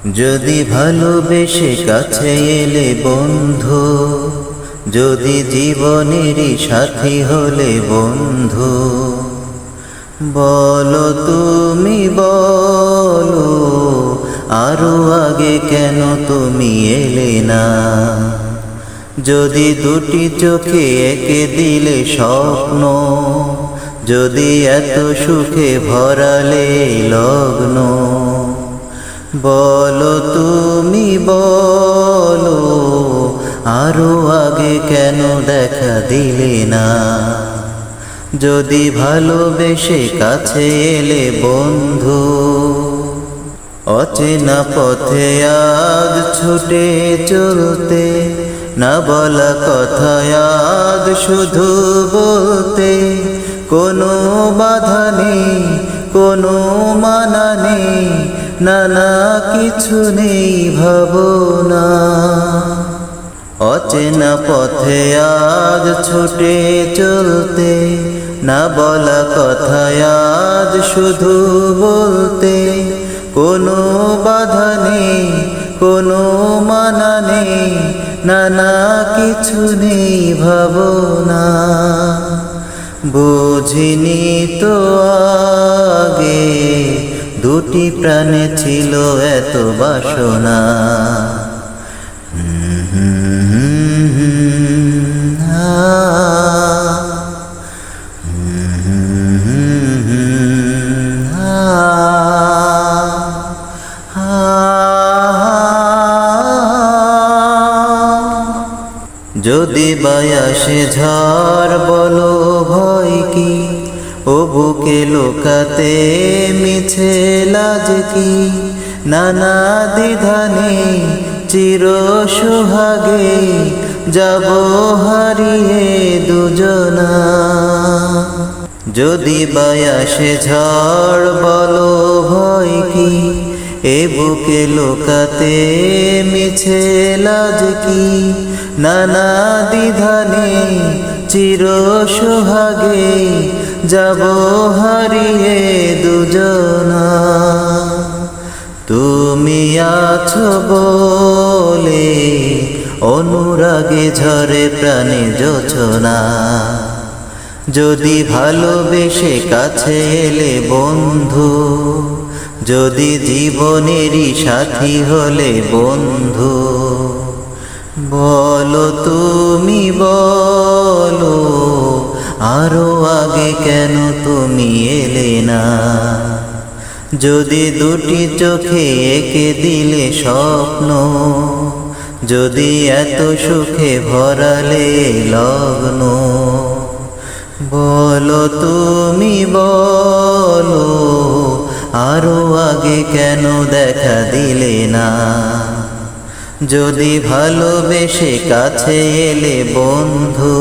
যদি ভালোবেসে কাছে এলে বন্ধু, যদি জীবনেরই সাথী হলে বন্ধু, বলো তুমি বলো আরো আগে কেন তুমি এলে না। যদি দুটি চোখে এঁকে দিলে স্বপ্ন, যদি এত সুখে ভরালে লগ্ন, বলো তুমি বলো আরো আগে কেন দেখা দিলে না। যদি ভালোবেসে কাছে এলে বন্ধু, অচেনা পথে আজ ছুটে চলতে, না বলা কথা আজ শুধু বলতে, কোনো বাধা নেই কোনো মানা নেই, নানা কিছু নেই ভাবনা। অচেনা পথে আজ ছুটে চলতে, না বলা কথা আজ শুধু বলতে, কোনো বাধা নেই কোনো মানা নেই, নানা কিছু নেই ভাবনা। বুঝিনি তো আগে দুটি প্রাণে ছিল এত বাসনা। যদি বায়াসে ঝড় বলো ভয় কি, ও বুকে লুকাতে মিছে লাজ কি, নানা দ্বিধানে চির সোহাগে যাব হারিয়ে দুজনা। যদি বায়াসে ঝড় বলো ভয় কি, এ বুকে লুকাতে মিছে লাজ কি, নানা দ্বিধানে চির সোহাগে যাব হারিয়ে দুজনা। তুমি আছো বলে অনুরাগে ঝরে প্রাণে জোছনা। যদি ভালোবেসে কাছে এলে বন্ধু, যদি জীবনেরই সাথী হলে বন্ধু, বলো তুমি বলো আরো আগে কেন তুমি এলে না। যদি দুটি চোখে এঁকে দিলে স্বপ্ন, যদি এত সুখে ভরালে লগ্ন, বলো তুমি বলো আরো আগে কেন দেখা দিলে না। যদি ভালোবেসে কাছে এলে বন্ধু।